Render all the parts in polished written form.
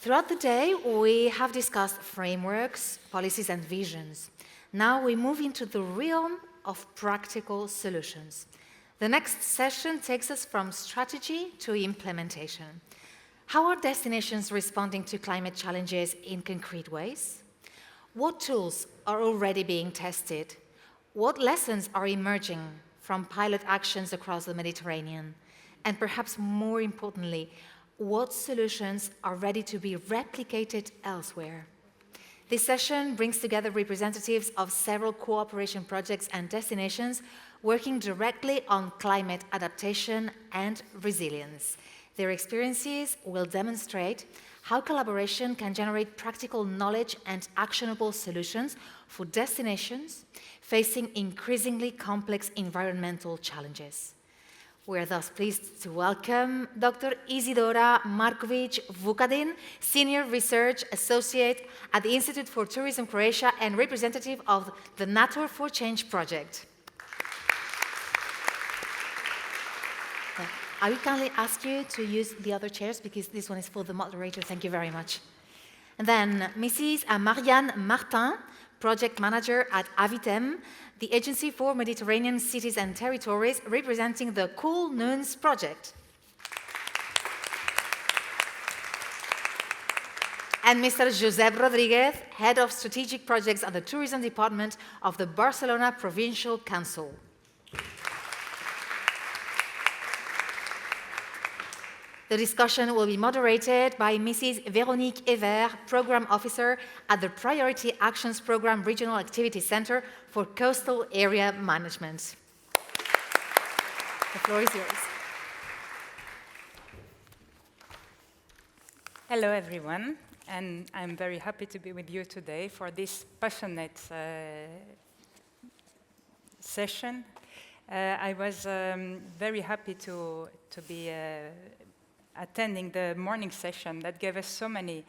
Throughout the day, we have discussed frameworks, policies, and visions. Now we move into the realm of practical solutions. The next session takes us from strategy to implementation. How are destinations responding to climate challenges in concrete ways? What tools are already being tested? What lessons are emerging from pilot actions across the Mediterranean? And perhaps more importantly, what solutions are ready to be replicated elsewhere? This session brings together representatives of several cooperation projects and destinations working directly on climate adaptation and resilience. Their experiences will demonstrate how collaboration can generate practical knowledge and actionable solutions for destinations facing increasingly complex environmental challenges. We are thus pleased to welcome Dr. Isidora Markovic-Vukadin, Senior Research Associate at the Institute for Tourism Croatia and representative of the Natur for Change project. I will kindly ask you to use the other chairs because this one is for the moderator. Thank you very much. And then Mrs. Marianne Martin, Project Manager at Avitem, the Agency for Mediterranean Cities and Territories, representing the Cool Noons project. And Mr. Josep Rodriguez, Head of Strategic Projects at the Tourism Department of the Barcelona Provincial Council. The discussion will be moderated by Mrs. Véronique Evert, Program Officer at the Priority Actions Program Regional Activity Center for Coastal Area Management. The floor is yours. Hello, everyone, and I'm very happy to be with you today for this passionate session. I was very happy to be attending the morning session that gave us so many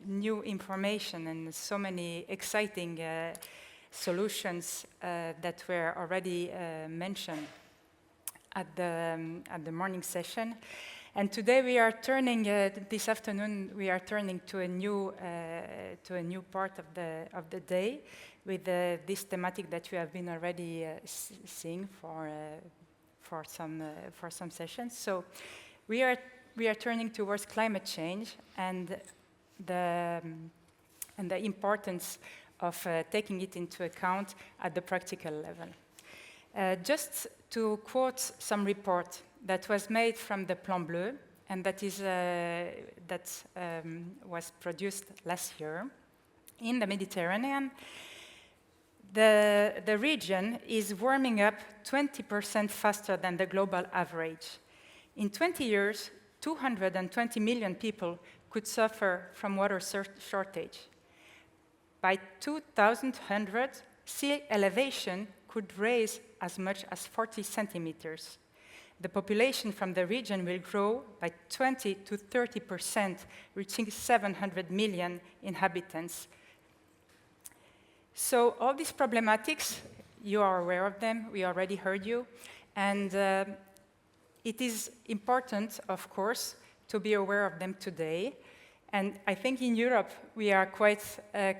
new information and so many exciting solutions that were already mentioned at the morning session. And today we are turning, this afternoon, we are turning to a new part of the day with this thematic that we have been already seeing for some sessions. So we are turning towards climate change and the importance of taking it into account at the practical level. Just to quote some report that was made from the Plan Bleu, and that was produced last year in the Mediterranean. The region is warming up 20% faster than the global average. In 20 years, 220 million people could suffer from water shortage. By 2100, sea elevation could rise as much as 40 centimeters. The population from the region will grow by 20 to 30%, reaching 700 million inhabitants. So all these problematics, you are aware of them, we already heard you, and it is important, of course, to be aware of them today. And I think in Europe, we are quite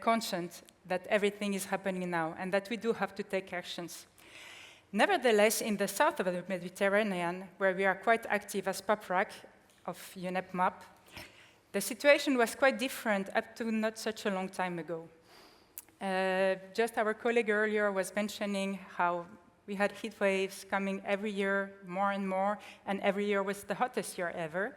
conscious that everything is happening now and that we do have to take actions. Nevertheless, in the south of the Mediterranean, where we are quite active as PAPRAC of UNEP MAP, the situation was quite different up to not such a long time ago. Just our colleague earlier was mentioning how we had heat waves coming every year, more and more, and every year was the hottest year ever.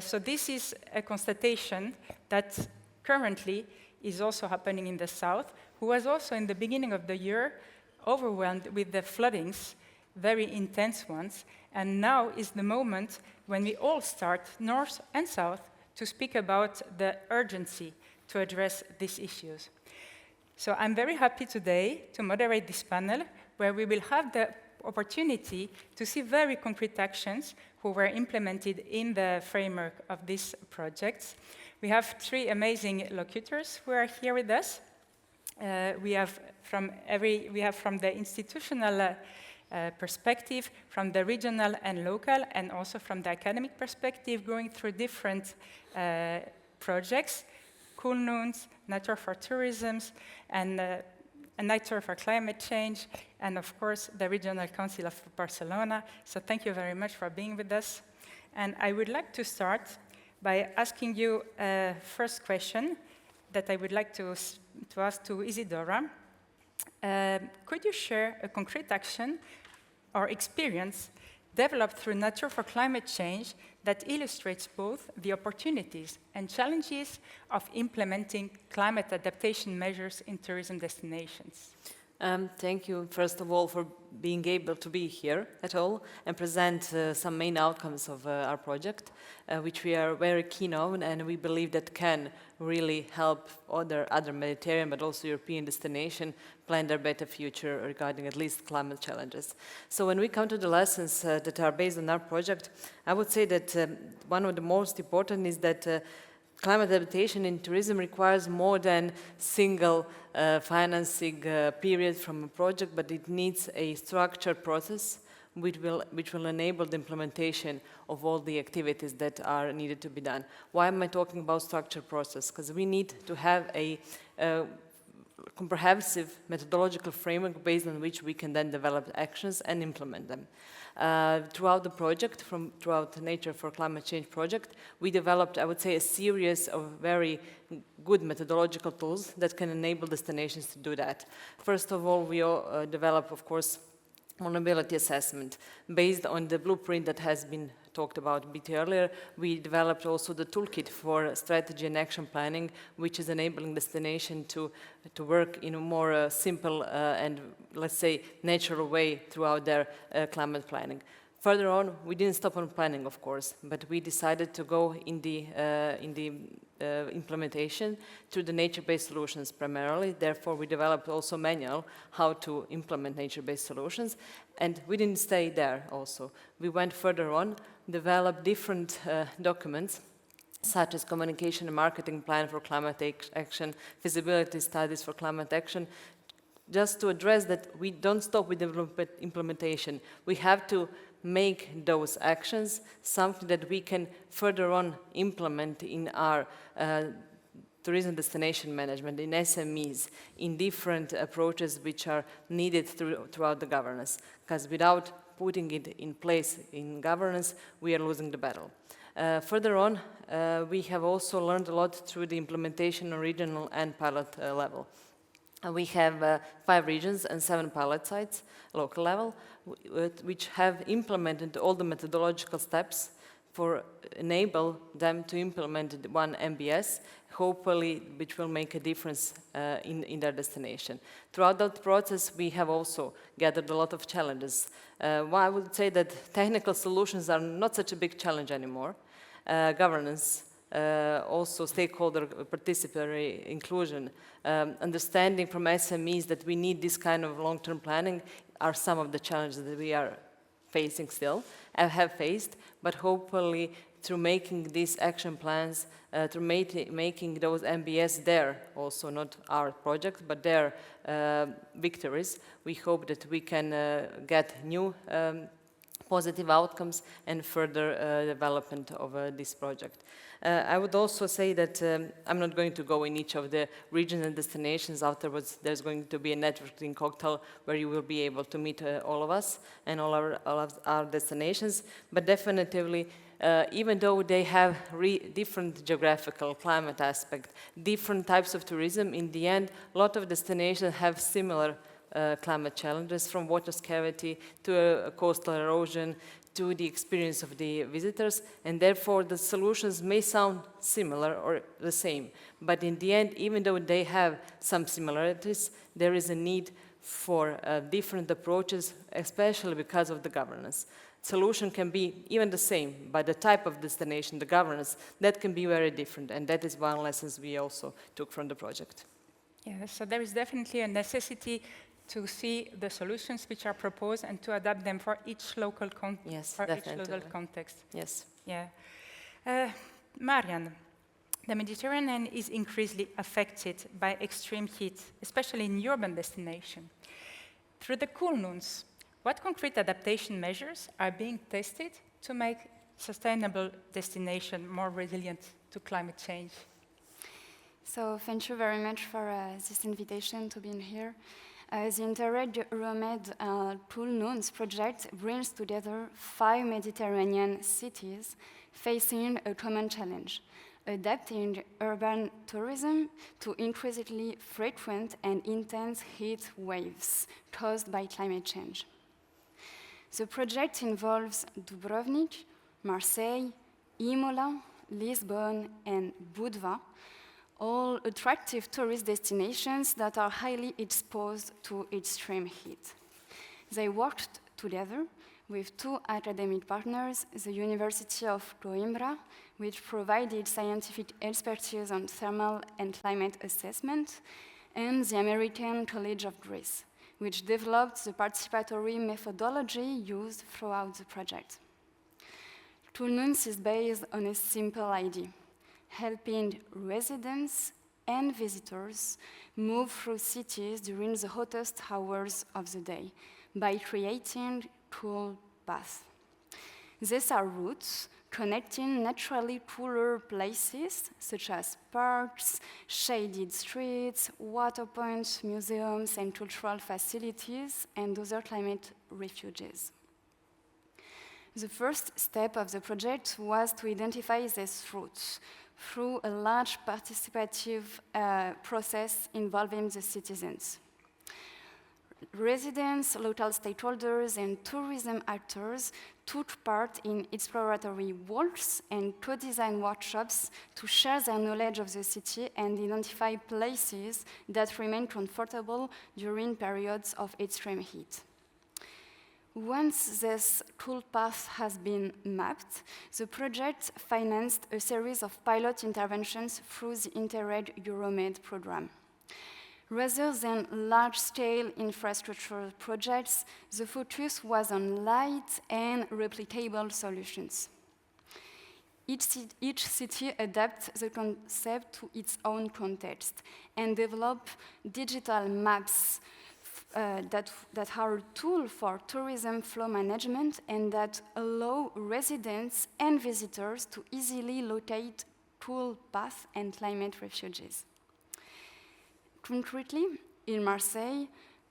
So this is a constatation that currently is also happening in the south, who was also in the beginning of the year overwhelmed with the floodings, very intense ones, and now is the moment when we all start, north and south, to speak about the urgency to address these issues. So I'm very happy today to moderate this panel, where we will have the opportunity to see very concrete actions who were implemented in the framework of these projects. We have three amazing locutors who are here with us. We have from the institutional perspective, from the regional and local, and also from the academic perspective, going through different projects, Cool Noons, Nature for Tourism, and Nature for Climate Change, and of course, the Regional Council of Barcelona. So thank you very much for being with us. And I would like to start by asking you a first question that I would like to ask to Isidora. Could you share a concrete action or experience developed through Nature for Climate Change that illustrates both the opportunities and challenges of implementing climate adaptation measures in tourism destinations? Thank you, first of all, for being able to be here at all and present some main outcomes of our project, which we are very keen on, and we believe that can really help other Mediterranean but also European destinations plan their better future regarding at least climate challenges. So when we come to the lessons that are based on our project, I would say that one of the most important is that climate adaptation in tourism requires more than single financing period from a project, but it needs a structured process which will enable the implementation of all the activities that are needed to be done. Why am I talking about structured process? Because we need to have a comprehensive methodological framework based on which we can then develop actions and implement them. Throughout the project, throughout the Nature for Climate Change project, we developed, I would say, a series of very good methodological tools that can enable destinations to do that. First of all, we develop, of course, vulnerability assessment. Based on the blueprint that has been talked about a bit earlier, we developed also the toolkit for strategy and action planning, which is enabling destination to work in a more simple and, let's say, natural way throughout their climate planning. Further on, we didn't stop on planning, of course, but we decided to go in the implementation through the nature-based solutions primarily. Therefore, we developed also a manual how to implement nature-based solutions. And we didn't stay there also. We went further on, developed different documents, such as communication and marketing plan for climate action, feasibility studies for climate action, just to address that we don't stop with the implementation. We have to make those actions something that we can further on implement in our tourism destination management, in SMEs, in different approaches which are needed throughout the governance. Because without putting it in place in governance, we are losing the battle. Further on, we have also learned a lot through the implementation on regional and pilot level. We have 5 regions and 7 pilot sites, local level, which have implemented all the methodological steps for enable them to implement one MBS, hopefully which will make a difference in their destination. Throughout that process, we have also gathered a lot of challenges. I would say that technical solutions are not such a big challenge anymore. Governance, also stakeholder participatory inclusion, understanding from SMEs that we need this kind of long-term planning are some of the challenges that we are facing still, have faced, but hopefully through making these action plans, through making those MBS their, also not our project, but their victories, we hope that we can get new positive outcomes and further development of this project. I would also say that I'm not going to go in each of the regions and destinations. Afterwards, there's going to be a networking cocktail where you will be able to meet all of us and all of our destinations. But definitely, even though they have different geographical climate aspect, different types of tourism, in the end, a lot of destinations have similar climate challenges, from water scarcity to coastal erosion to the experience of the visitors, and therefore the solutions may sound similar or the same. But in the end, even though they have some similarities, there is a need for different approaches, especially because of the governance. Solution can be even the same, but the type of destination, the governance, that can be very different, and that is one lesson we also took from the project. Yeah, so there is definitely a necessity to see the solutions which are proposed and to adapt them for each local context. Yes. Yeah. Marian, the Mediterranean is increasingly affected by extreme heat, especially in urban destinations. Through the Cool Noons, What concrete adaptation measures are being tested to make sustainable destination more resilient to climate change? So thank you very much for this invitation to be in here. The Interreg Euromed Pool-Nouns project brings together 5 Mediterranean cities facing a common challenge: adapting urban tourism to increasingly frequent and intense heat waves caused by climate change. The project involves Dubrovnik, Marseille, Imola, Lisbon, and Budva, all attractive tourist destinations that are highly exposed to extreme heat. They worked together with 2 academic partners, the University of Coimbra, which provided scientific expertise on thermal and climate assessment, and the American College of Greece, which developed the participatory methodology used throughout the project. Pool-Nouns is based on a simple idea: helping residents and visitors move through cities during the hottest hours of the day by creating cool paths. These are routes connecting naturally cooler places such as parks, shaded streets, water points, museums, and cultural facilities, and other climate refuges. The first step of the project was to identify these routes through a large participative process involving the citizens. Residents, local stakeholders, and tourism actors took part in exploratory walks and co-design workshops to share their knowledge of the city and identify places that remain comfortable during periods of extreme heat. Once this cool path has been mapped, the project financed a series of pilot interventions through the Interreg Euromed program. Rather than large-scale infrastructure projects, the focus was on light and replicable solutions. Each city adapts the concept to its own context and develops digital maps that are a tool for tourism flow management and that allow residents and visitors to easily locate cool paths and climate refuges. Concretely, in Marseille,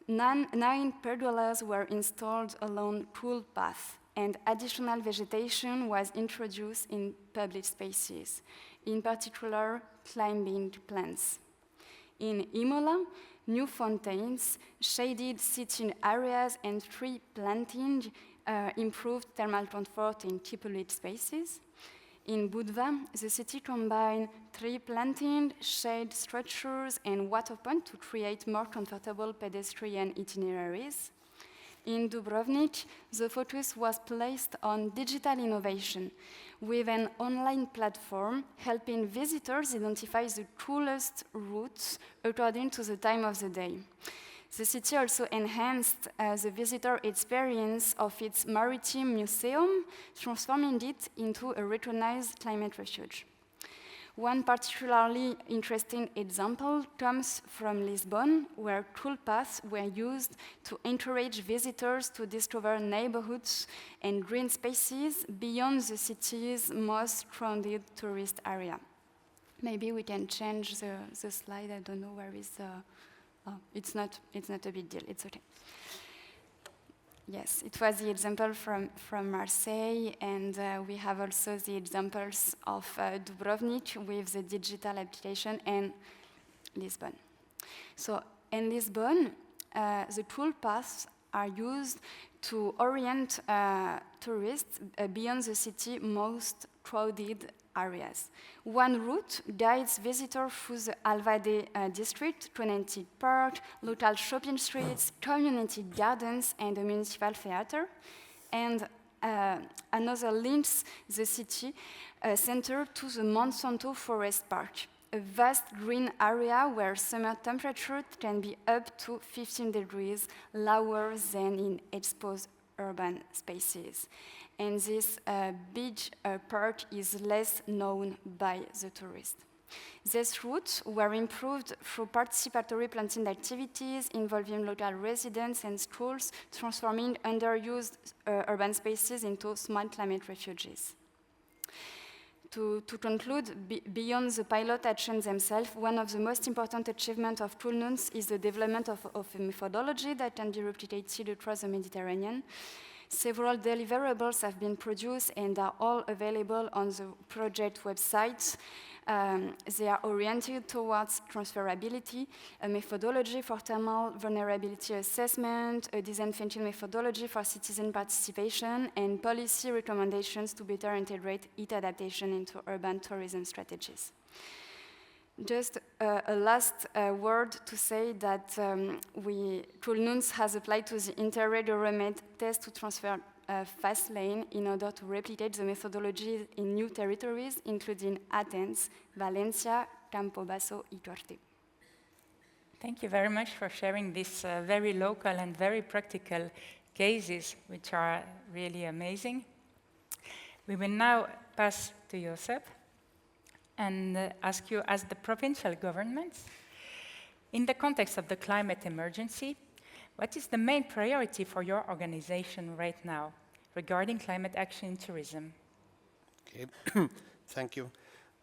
9 pergolas were installed along cool paths, and additional vegetation was introduced in public spaces, in particular climbing plants. In Imola, new fountains, shaded sitting areas, and tree planting improved thermal comfort in polluted spaces. In Budva, the city combined tree planting, shade structures, and water points to create more comfortable pedestrian itineraries. In Dubrovnik, the focus was placed on digital innovation, with an online platform helping visitors identify the coolest routes according to the time of the day. The city also enhanced the visitor experience of its maritime museum, transforming it into a recognized climate refuge. One particularly interesting example comes from Lisbon, where cool paths were used to encourage visitors to discover neighborhoods and green spaces beyond the city's most crowded tourist area. Maybe we can change the slide. I don't know where is the... Oh, it's not a big deal. It's okay. Yes, it was the example from Marseille, and we have also the examples of Dubrovnik with the digital application and Lisbon. So in Lisbon, the cool paths are used to orient tourists beyond the city's most crowded areas. One route guides visitors through the Alvade district, connected park, local shopping streets, community gardens, and a municipal theater. And another links the city center to the Monsanto Forest Park, a vast green area where summer temperature can be up to 15 degrees lower than in exposed urban spaces. And this big park is less known by the tourists. These routes were improved through participatory planting activities involving local residents and schools, transforming underused urban spaces into smart climate refuges. To conclude, beyond the pilot actions themselves, one of the most important achievements of Poolnoons is the development of a methodology that can be replicated across the Mediterranean. Several deliverables have been produced and are all available on the project website. They are oriented towards transferability, a methodology for thermal vulnerability assessment, a design thinking methodology for citizen participation, and policy recommendations to better integrate heat adaptation into urban tourism strategies. Just a last word to say that Poolnoons has applied to the Interreg Euromed test to transfer fast lane in order to replicate the methodology in new territories, including Athens, Valencia, Campobasso, Iturrate. Thank you very much for sharing these very local and very practical cases, which are really amazing. We will now pass to Josep and ask you, as the provincial governments, in the context of the climate emergency, what is the main priority for your organization right now regarding climate action in tourism? Okay, thank you.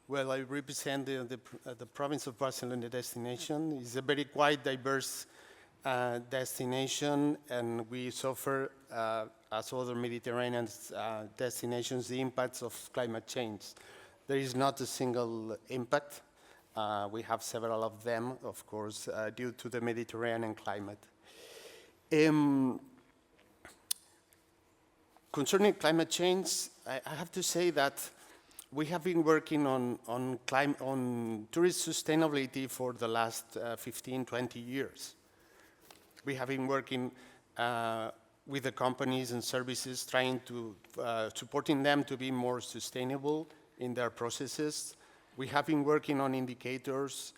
Well, I represent the province of Barcelona destination. It's a very quite diverse destination, and we suffer, as other Mediterranean destinations, the impacts of climate change. There is not a single impact. We have several of them, of course, due to the Mediterranean climate. Concerning climate change, I have to say that we have been working on tourist sustainability for the last 15, 20 years. We have been working with the companies and services, trying to, supporting them to be more sustainable in their processes. We have been working on indicators.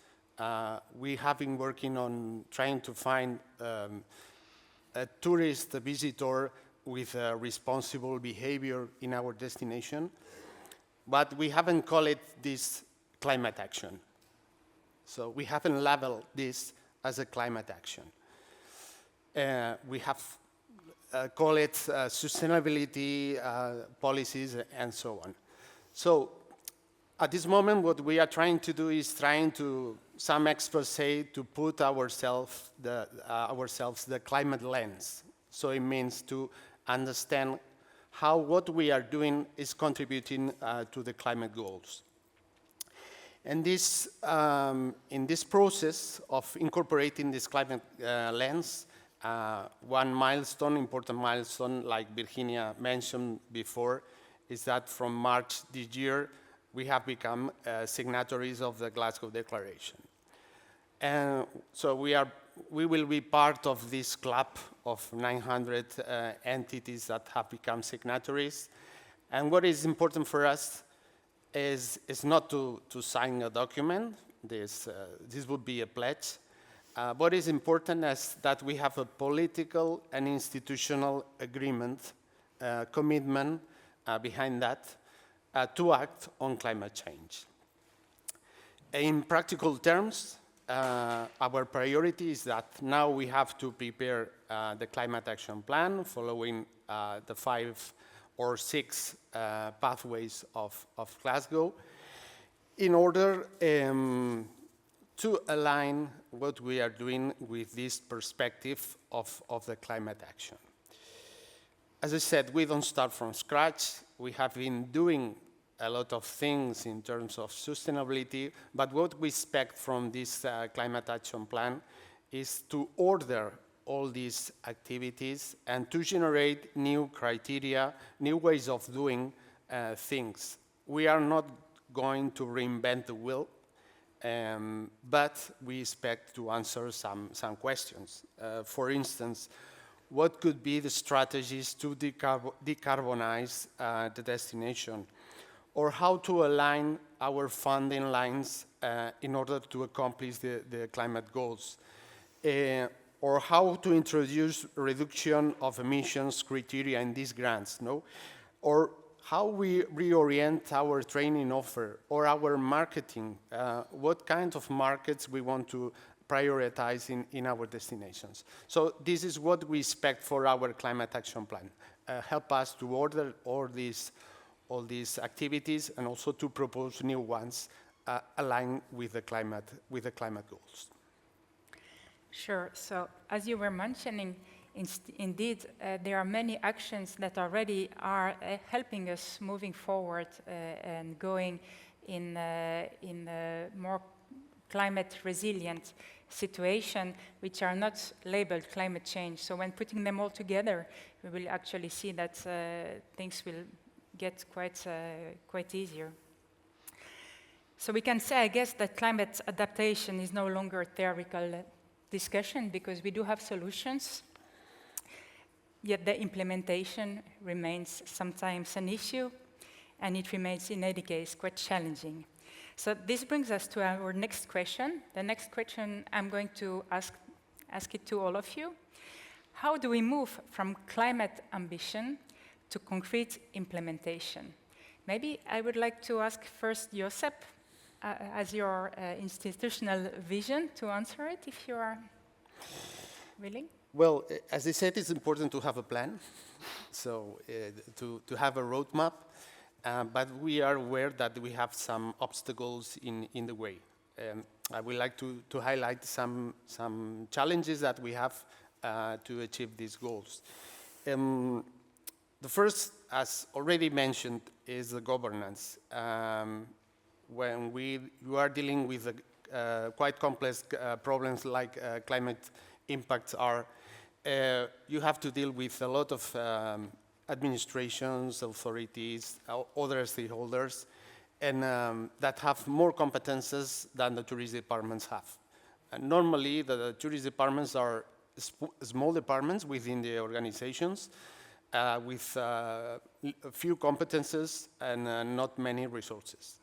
We have been working on trying to find a tourist, a visitor with responsible behavior in our destination. But we haven't called it this climate action. So we haven't labeled this as a climate action. We have called it sustainability policies and so on. So at this moment, what we are trying to do is trying to, some experts say, to put ourselves the climate lens. So it means to understand how what we are doing is contributing to the climate goals. And this, in this process of incorporating this climate lens, one milestone, important milestone, like Virginia mentioned before, is that from March this year, we have become signatories of the Glasgow Declaration. And so we will be part of this club of 900 entities that have become signatories. And what is important for us is not to sign a document. This would be a pledge. What is important is that we have a political and institutional agreement, commitment behind that, to act on climate change. In practical terms, our priority is that now we have to prepare the climate action plan following the 5 or 6 pathways of Glasgow in order to align what we are doing with this perspective of the climate action. As I said, we don't start from scratch. We have been doing a lot of things in terms of sustainability, but what we expect from this climate action plan is to order all these activities and to generate new criteria, new ways of doing things. We are not going to reinvent the wheel, but we expect to answer some questions. For instance, what could be the strategies to decarbonize the destination? Or how to align our funding lines in order to accomplish the climate goals? Or how to introduce reduction of emissions criteria in these grants, no? Or how we reorient our training offer or our marketing, what kind of markets we want to prioritize in our destinations. So this is what we expect for our climate action plan. Help us to order all these activities and also to propose new ones aligned with the climate goals. Sure. So as you were mentioning, indeed, there are many actions that already are helping us moving forward and going in a more climate resilient situation, which are not labeled climate change. So when putting them all together, we will actually see that things will get quite easier. So we can say, I guess, that climate adaptation is no longer a theoretical discussion, because we do have solutions, yet the implementation remains sometimes an issue, and it remains, in any case, quite challenging. So this brings us to our next question. The next question, I'm going to ask it to all of you. How do we move from climate ambition to concrete implementation? Maybe I would like to ask first Josep, as your institutional vision, to answer it, if you are willing. Well, as I said, it's important to have a plan, so to have a roadmap, but we are aware that we have some obstacles in the way. I would like to highlight some challenges that we have to achieve these goals. The first, as already mentioned, is the governance. When you are dealing with quite complex problems like climate impacts are, you have to deal with a lot of administrations, authorities, other stakeholders, and that have more competences than the tourist departments have. And normally, the tourist departments are small departments within the organizations with a few competences and not many resources,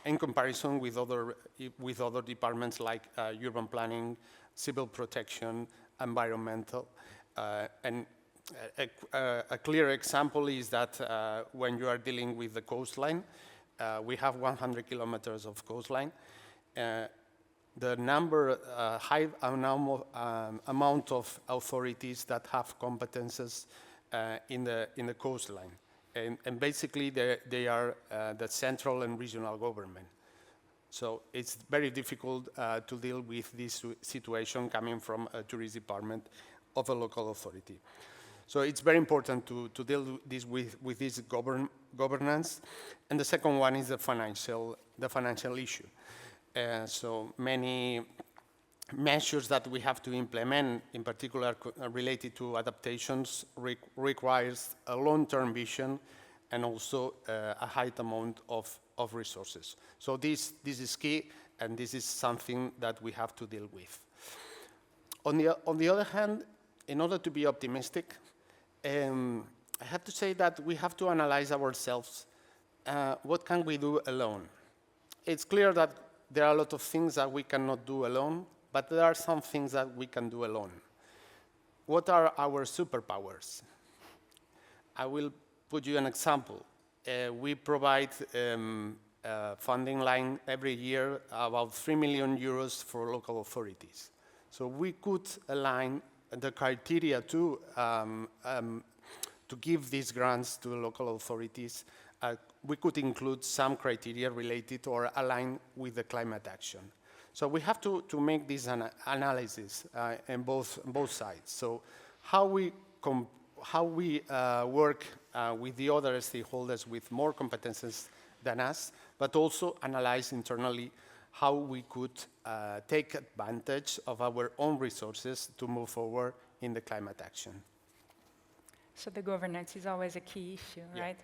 in comparison with other departments like urban planning, civil protection, environmental. And a clear example is that when you are dealing with the coastline, we have 100 kilometers of coastline. The high amount of authorities that have competences in the coastline. And basically, they are the central and regional government. So it's very difficult to deal with this situation coming from a tourist department of a local authority. So it's very important to deal with this governance. And the second one is the financial issue. So many measures that we have to implement, in particular related to adaptations, requires a long-term vision and also a high amount of resources. So this is key, and this is something that we have to deal with. On the other hand, in order to be optimistic, I have to say that we have to analyze ourselves. What can we do alone? It's clear that there are a lot of things that we cannot do alone, but there are some things that we can do alone. What are our superpowers? I will put you an example. We provide a funding line every year, about 3 million euros for local authorities. So we could align the criteria to give these grants to local authorities. We could include some criteria related or aligned with the climate action. So we have to make this analysis in both sides. So how we work with the other stakeholders with more competences than us, but also analyze internally how we could take advantage of our own resources to move forward in the climate action. So the governance is always a key issue, Yeah. right?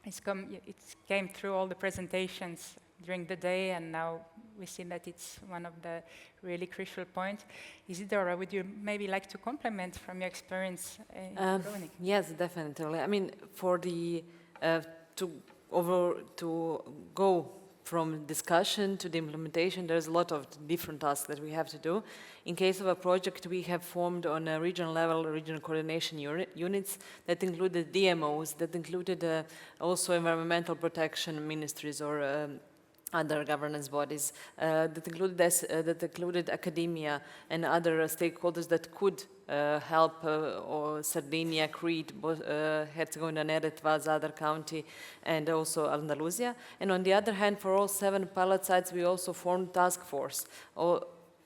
It came through all the presentations during the day, and now we see that it's one of the really crucial points. Isidora, would you maybe like to complement from your experience in Groningen? Yes, definitely. I mean, for the to go from discussion to the implementation, there's a lot of different tasks that we have to do. In case of a project, we have formed on a regional level, regional coordination units that included DMOs, that included also environmental protection ministries or other governance bodies that included academia and other stakeholders that could help or Sardinia, Crete, Herzegovina-Neretva, Zadar County, and also Andalusia. And on the other hand, for all 7 pilot sites, we also formed task force,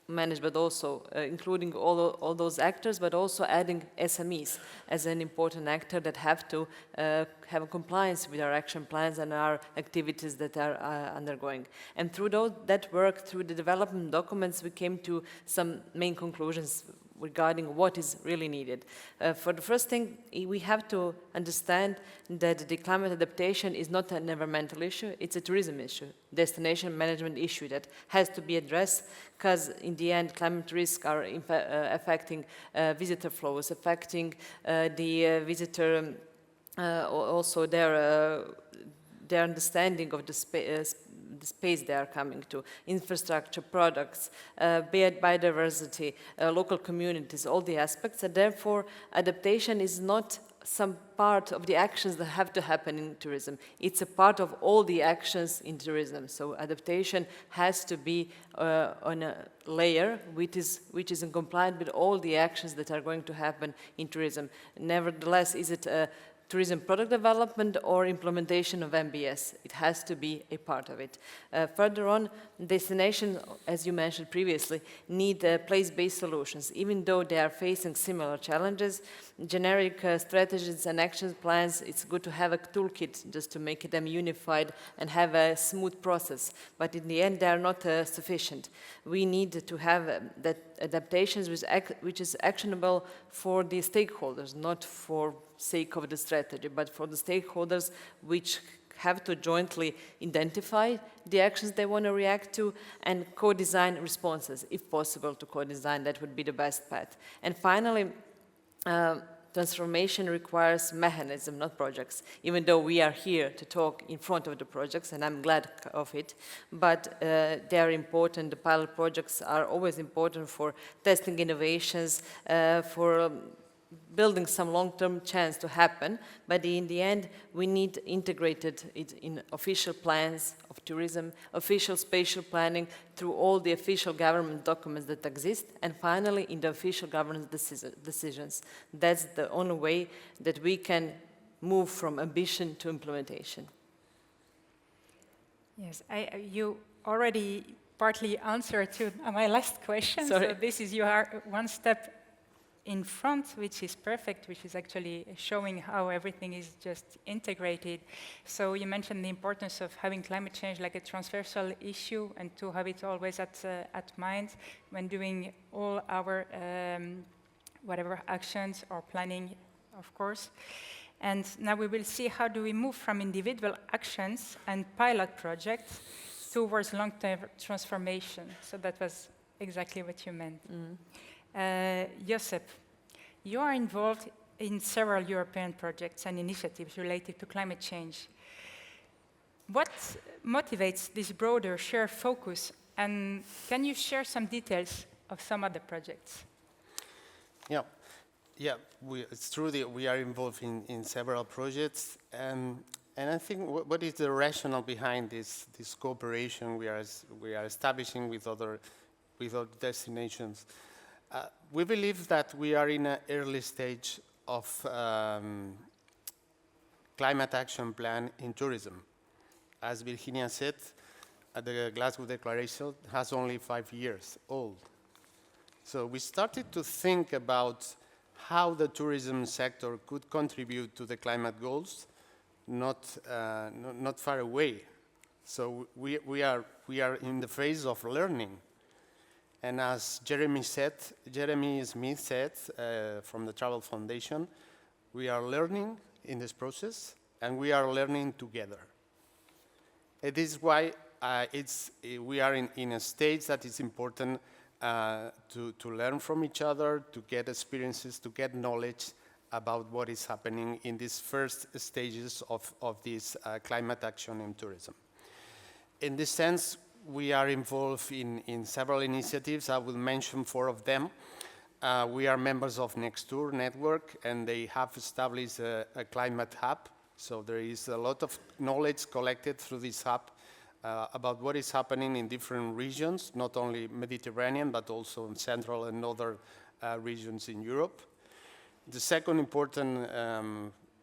managed, but also including all those actors, but also adding SMEs as an important actor that have to have a compliance with our action plans and our activities that are undergoing. And through that work, through the development documents, we came to some main conclusions regarding what is really needed. For the first thing, we have to understand that the climate adaptation is not an environmental issue, it's a tourism issue, destination management issue that has to be addressed, because in the end, climate risks are affecting visitor flows, affecting the visitor, also their understanding of the space they are coming to, infrastructure, products, biodiversity, local communities, all the aspects, and therefore adaptation is not some part of the actions that have to happen in tourism. It's a part of all the actions in tourism. So adaptation has to be on a layer which is in compliance with all the actions that are going to happen in tourism. Nevertheless, is it tourism product development or implementation of MBS? It has to be a part of it. Further on, destinations, as you mentioned previously, need place-based solutions. Even though they are facing similar challenges, generic strategies and action plans, it's good to have a toolkit just to make them unified and have a smooth process. But in the end, they are not sufficient. We need to have that adaptations which is actionable for the stakeholders, not for sake of the strategy, but for the stakeholders which have to jointly identify the actions they want to react to and co-design responses. If possible to co-design, that would be the best path. And finally, transformation requires mechanism, not projects, even though we are here to talk in front of the projects, and I'm glad of it, but they are important. The pilot projects are always important for testing innovations, for building some long-term chance to happen, but in the end, we need integrated it in official plans of tourism, official spatial planning, through all the official government documents that exist, and finally, in the official governance decisions. That's the only way that we can move from ambition to implementation. Yes, you already partly answered to my last question. Sorry. So this is, you are one step in front, which is perfect, which is actually showing how everything is just integrated. So you mentioned the importance of having climate change like a transversal issue and to have it always at mind when doing all our whatever actions or planning, of course. And now we will see how do we move from individual actions and pilot projects towards long-term transformation. So that was exactly what you meant. Josep, you are involved in several European projects and initiatives related to climate change. What motivates this broader shared focus, and can you share some details of some other projects? Yeah, it's true that we are involved in several projects, and I think what is the rationale behind this cooperation we are establishing with other destinations? We believe that we are in an early stage of climate action plan in tourism. As Virginia said, the Glasgow Declaration has only 5 years old. So we started to think about how the tourism sector could contribute to the climate goals, not far away. So we are in the phase of learning. And as Jeremy Smith said from the Travel Foundation, we are learning in this process, and we are learning together. It is why we are in a stage that is important to learn from each other, to get experiences, to get knowledge about what is happening in these first stages of this climate action in tourism. In this sense, we are involved in several initiatives. I will mention 4 of them. We are members of Nextur network, and they have established a climate hub. So there is a lot of knowledge collected through this hub about what is happening in different regions, not only Mediterranean, but also in Central and other regions in Europe. The second important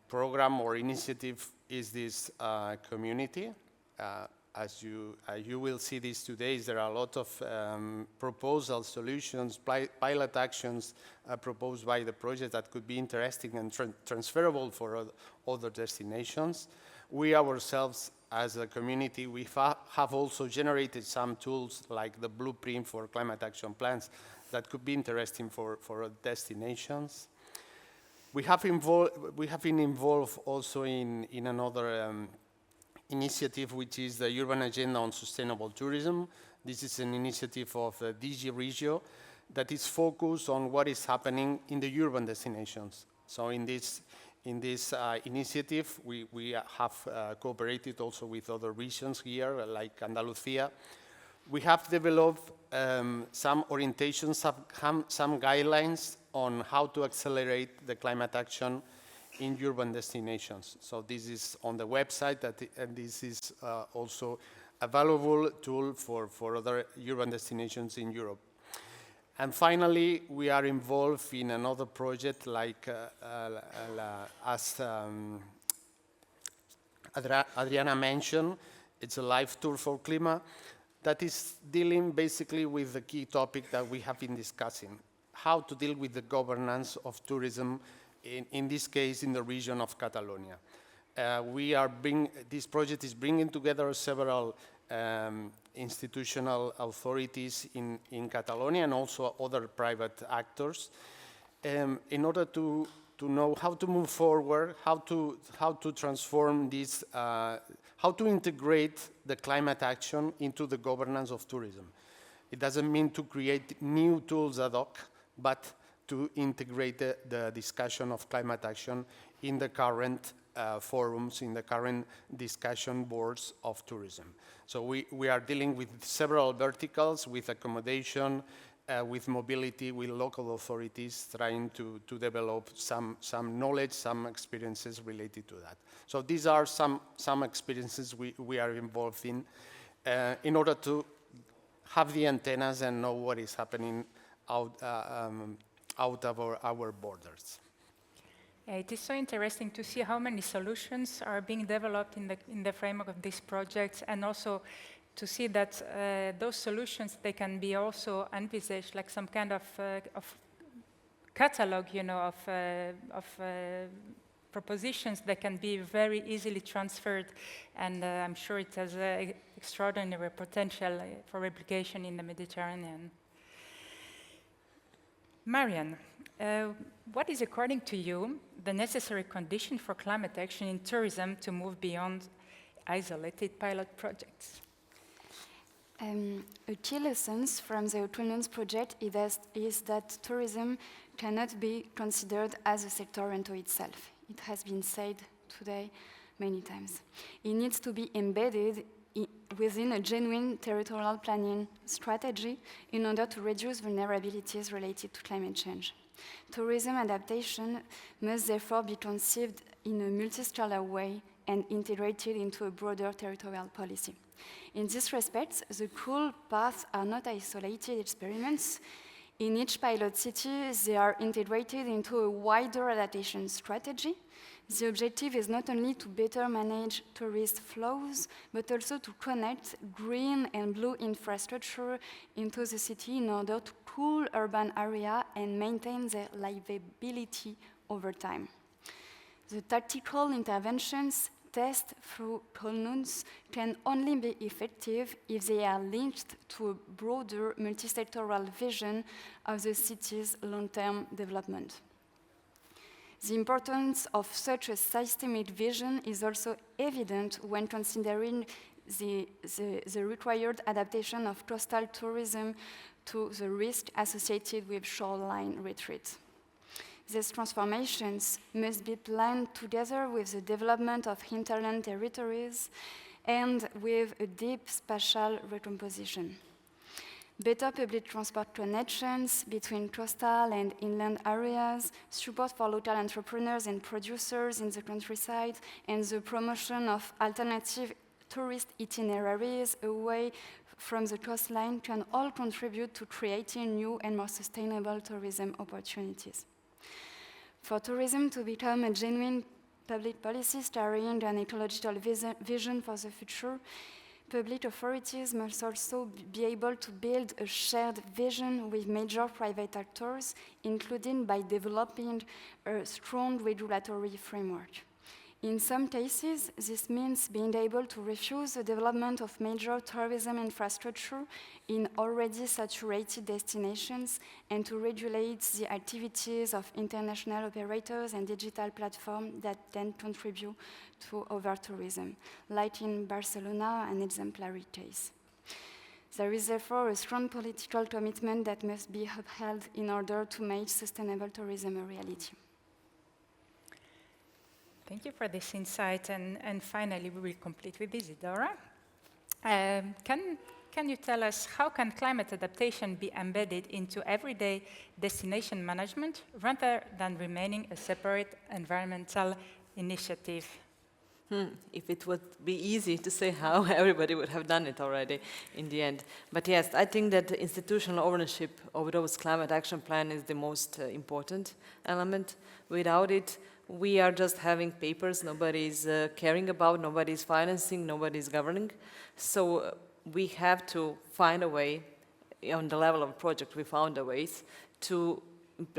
program or initiative is this community. As you will see this today, there are a lot of proposals, solutions, pilot actions proposed by the project that could be interesting and transferable for other destinations. We ourselves, as a community, we have also generated some tools like the blueprint for climate action plans that could be interesting for destinations. We have been involved also in another initiative, which is the Urban Agenda on Sustainable Tourism. This is an initiative of DG Regio that is focused on what is happening in the urban destinations. So in this initiative, we have cooperated also with other regions here, like Andalusia. We have developed some orientations, some guidelines on how to accelerate the climate action in urban destinations. So this is on the website, and this is also a valuable tool for other urban destinations in Europe. And finally, we are involved in another project like, as Adriana mentioned, it's a live tour for Clima that is dealing basically with the key topic that we have been discussing, how to deal with the governance of tourism, in this case, in the region of Catalonia. This project is bringing together several institutional authorities in Catalonia and also other private actors in order to know how to move forward, how to transform this, how to integrate the climate action into the governance of tourism. It doesn't mean to create new tools ad hoc, but to integrate the discussion of climate action in the current forums, in the current discussion boards of tourism. So we are dealing with several verticals, with accommodation, with mobility, with local authorities, trying to develop some knowledge, some experiences related to that. So these are some experiences we are involved in order to have the antennas and know what is happening out of our borders. Yeah, it is so interesting to see how many solutions are being developed in the framework of these projects, and also to see that those solutions, they can be also envisaged like some kind of catalog, of propositions that can be very easily transferred, and I'm sure it has extraordinary potential for replication in the Mediterranean. Marian, what is, according to you, the necessary condition for climate action in tourism to move beyond isolated pilot projects? A key lesson from the Autonomous project is that tourism cannot be considered as a sector unto itself. It has been said today many times. It needs to be embedded within a genuine territorial planning strategy in order to reduce vulnerabilities related to climate change. Tourism adaptation must therefore be conceived in a multi-scalar way and integrated into a broader territorial policy. In this respect, the cool paths are not isolated experiments. In each pilot city, they are integrated into a wider adaptation strategy. The objective is not only to better manage tourist flows, but also to connect green and blue infrastructure into the city in order to cool urban area and maintain their livability over time. The tactical interventions tested through columns can only be effective if they are linked to a broader multi-sectoral vision of the city's long-term development. The importance of such a systemic vision is also evident when considering the required adaptation of coastal tourism to the risk associated with shoreline retreat. These transformations must be planned together with the development of hinterland territories and with a deep spatial recomposition. Better public transport connections between coastal and inland areas, support for local entrepreneurs and producers in the countryside, and the promotion of alternative tourist itineraries away from the coastline can all contribute to creating new and more sustainable tourism opportunities. For tourism to become a genuine public policy carrying an ecological vision for the future, public authorities must also be able to build a shared vision with major private actors, including by developing a strong regulatory framework. In some cases, this means being able to refuse the development of major tourism infrastructure in already saturated destinations and to regulate the activities of international operators and digital platforms that then contribute to over-tourism, like in Barcelona, an exemplary case. There is therefore a strong political commitment that must be upheld in order to make sustainable tourism a reality. Thank you for this insight, and finally we will complete with Isidora. Can you tell us how can climate adaptation be embedded into everyday destination management rather than remaining a separate environmental initiative? If it would be easy to say how, everybody would have done it already in the end. But yes, I think that institutional ownership of those climate action plan is the most important element. Without it, we are just having papers nobody's caring about, nobody's financing, nobody's governing. So we have to find a way, on the level of project, we found a ways to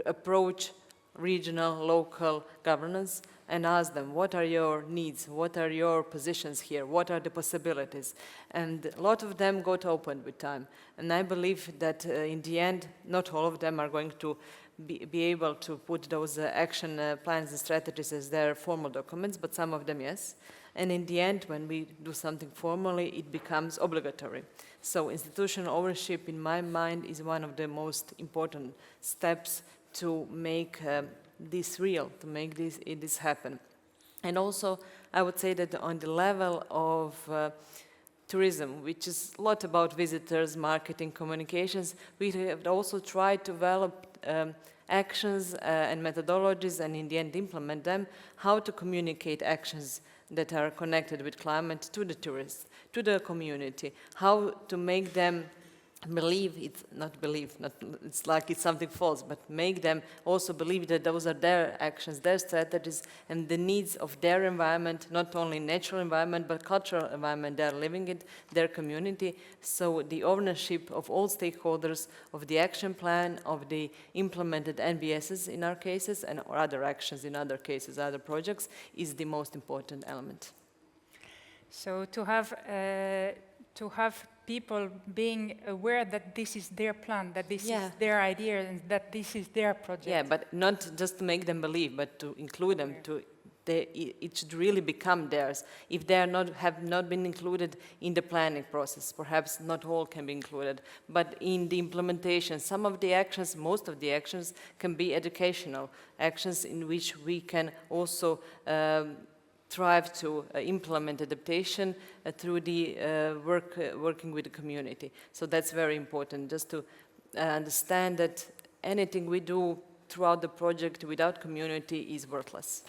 approach regional, local governance and ask them, what are your needs? What are your positions here? What are the possibilities? And a lot of them got opened with time. And I believe that in the end, not all of them are going to be able to put those action plans and strategies as their formal documents, but some of them, yes. And in the end, when we do something formally, it becomes obligatory. So institutional ownership, in my mind, is one of the most important steps to make this real, to make this happen. And also, I would say that on the level of tourism, which is a lot about visitors, marketing, communications, we have also tried to develop actions and methodologies, and in the end implement them, how to communicate actions that are connected with climate to the tourists, to the community, how to make them it's like it's something false, but make them also believe that those are their actions, their strategies, and the needs of their environment, not only natural environment, but cultural environment they're living in, their community. So the ownership of all stakeholders of the action plan, of the implemented NBSs in our cases, and or other actions in other cases, other projects, is the most important element. So to have people being aware that this is their plan, that this is their idea, and that this is their project. Yeah, but not just to make them believe, but to include them. It should really become theirs. If they have not been included in the planning process, perhaps not all can be included, but in the implementation, some of the actions, most of the actions, can be educational actions in which we can also strive to implement adaptation through the working with the community. So that's very important, just to understand that anything we do throughout the project without community is worthless.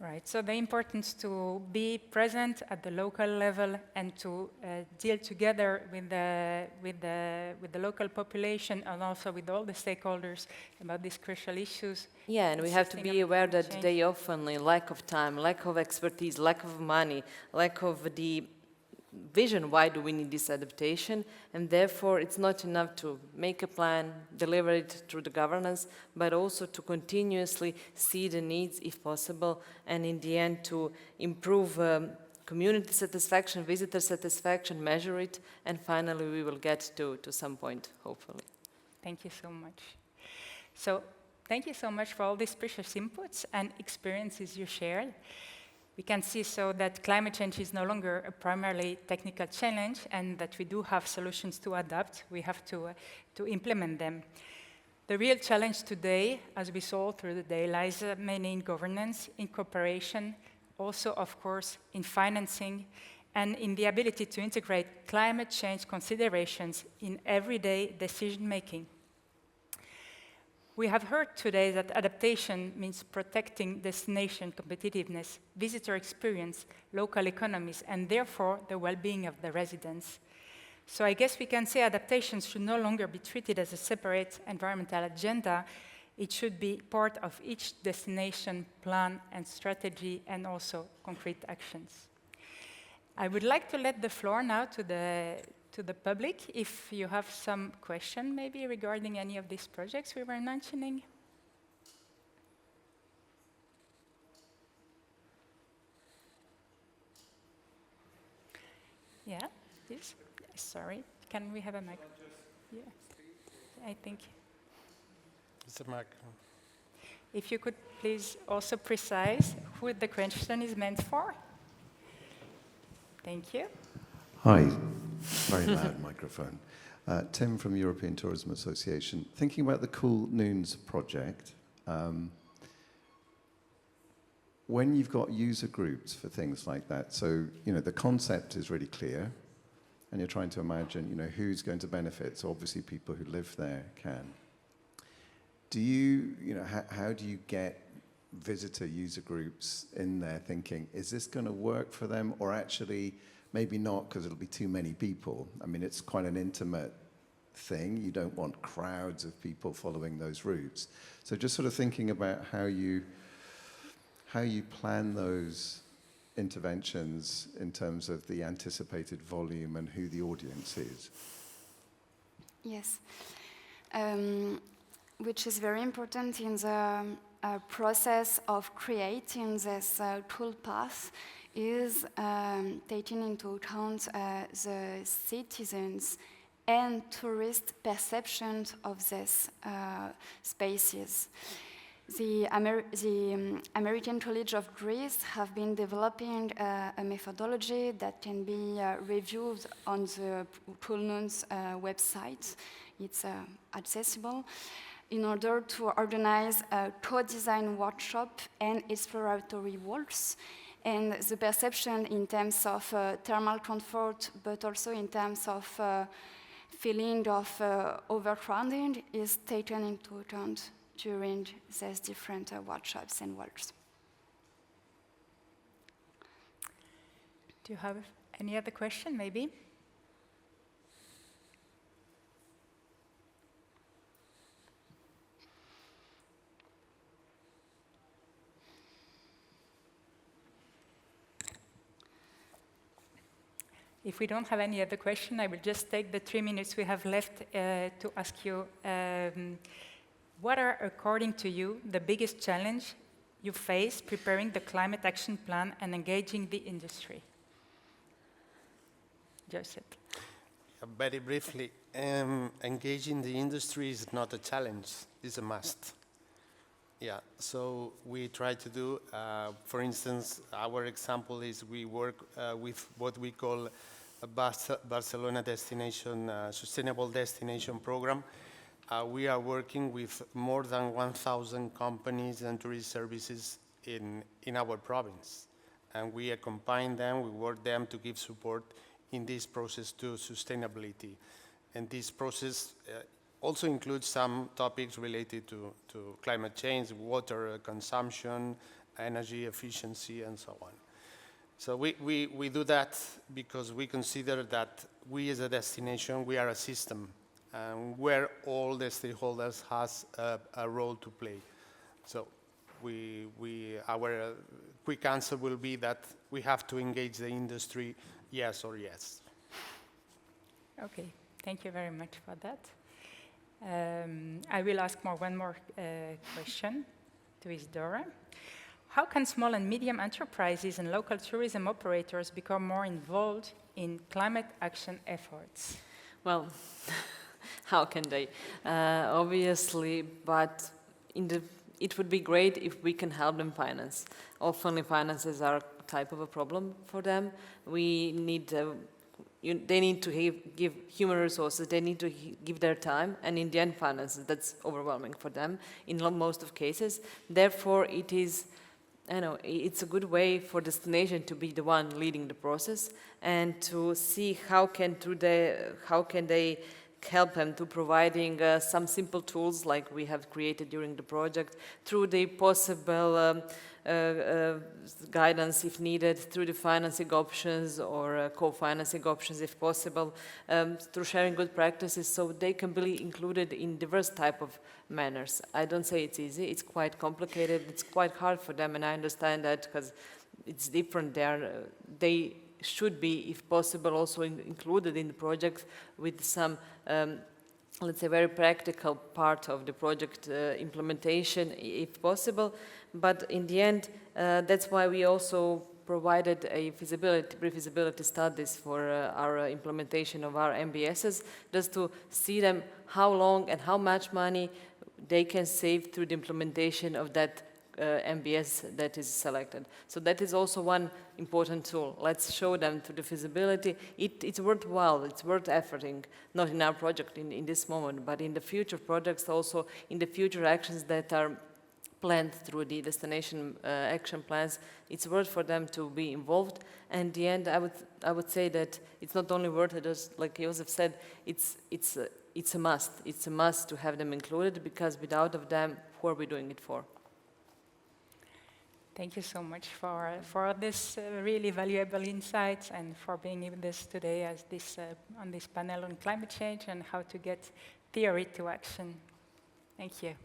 Right, so the importance to be present at the local level and to deal together with the local population and also with all the stakeholders about these crucial issues. Yeah, and we have to be aware that they often lack of time, lack of expertise, lack of money, lack of the vision, why do we need this adaptation, and therefore it's not enough to make a plan, deliver it through the governance, but also to continuously see the needs if possible, and in the end to improve community satisfaction, visitor satisfaction, measure it, and finally we will get to some point, hopefully. Thank you so much. So thank you so much for all these precious inputs and experiences you shared. We can see so that climate change is no longer a primarily technical challenge and that we do have solutions to adapt. We have to implement them. The real challenge today, as we saw through the day, lies mainly in governance, in cooperation, also, of course, in financing, and in the ability to integrate climate change considerations in everyday decision-making. We have heard today that adaptation means protecting destination competitiveness, visitor experience, local economies, and therefore the well-being of the residents. So I guess we can say adaptation should no longer be treated as a separate environmental agenda. It should be part of each destination plan and strategy and also concrete actions. I would like to let the floor now to the public, if you have some question maybe regarding any of these projects we were mentioning. Yeah, this? Sorry, can we have a mic? Yeah, I think. It's a mic. If you could please also precise who the question is meant for. Thank you. Hi, very loud microphone. Tim from European Tourism Association. Thinking about the Cool Noons project, when you've got user groups for things like that, so the concept is really clear, and you're trying to imagine who's going to benefit. So obviously people who live there can. Do you, how do you get visitor user groups in there thinking, is this going to work for them, or actually maybe not because it'll be too many people? I mean, it's quite an intimate thing. You don't want crowds of people following those routes. So just sort of thinking about how you plan those interventions in terms of the anticipated volume and who the audience is. Yes, which is very important in the process of creating this toolpath is taking into account the citizens' and tourist perceptions of these spaces. The American College of Greece have been developing a methodology that can be reviewed on the Cool Noons website. It's accessible in order to organize a co-design workshop and exploratory walks. And the perception in terms of thermal comfort, but also in terms of feeling of overcrowding is taken into account during these different workshops and walks. Do you have any other question, maybe? If we don't have any other question, I will just take the 3 minutes we have left to ask you, what are, according to you, the biggest challenge you face preparing the climate action plan and engaging the industry? Joseph. Very briefly, engaging the industry is not a challenge, it's a must. Yeah, so we try to do, for instance, our example is we work with what we call a Barcelona destination, sustainable destination program. We are working with more than 1,000 companies and tourist services in our province. And we accompany them, we work them to give support in this process to sustainability. And this process also includes some topics related to climate change, water consumption, energy efficiency, and so on. So we do that because we consider that we as a destination, we are a system where all the stakeholders has a role to play. So our quick answer will be that we have to engage the industry, yes or yes. Okay, thank you very much for that. I will ask one more question to Isidora. How can small and medium enterprises and local tourism operators become more involved in climate action efforts? Well, how can they? Obviously, but it would be great if we can help them finance. Often finances are a type of a problem for them. We need they need to give human resources, they need to give their time, and in the end finances, that's overwhelming for them in most of cases. Therefore, it is I know it's a good way for destination to be the one leading the process and to see how can they help them to providing some simple tools like we have created during the project through the possible guidance if needed, through the financing options or co-financing options if possible, through sharing good practices so they can be included in diverse type of manners. I don't say it's easy, it's quite complicated, it's quite hard for them, and I understand that because it's different there. They should be, if possible, also included in the project with some, let's say, very practical part of the project implementation, if possible. But in the end, that's why we also provided a pre-feasibility studies for our implementation of our MBSs, just to see them how long and how much money they can save through the implementation of that MBS that is selected. So that is also one important tool. Let's show them to the feasibility. It's worthwhile, it's worth efforting, not in our project in this moment, but in the future projects, also in the future actions that are planned through the destination action plans. It's worth for them to be involved. And in the end, I would say that it's not only worth it, as like Josef said, it's a must. It's a must to have them included, because without of them, who are we doing it for? Thank you so much for this really valuable insights and for being with us today as on this panel on climate change and how to get theory to action. Thank you.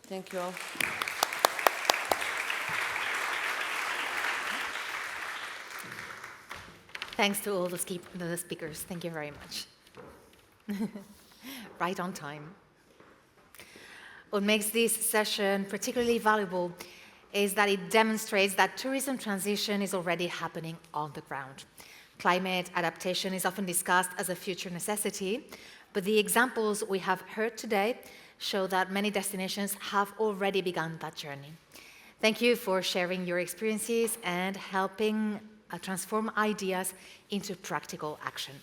Thank you all. Thanks to all the speakers. Thank you very much. Right on time. What makes this session particularly valuable is that it demonstrates that tourism transition is already happening on the ground. Climate adaptation is often discussed as a future necessity, but the examples we have heard today show that many destinations have already begun that journey. Thank you for sharing your experiences and helping transform ideas into practical action.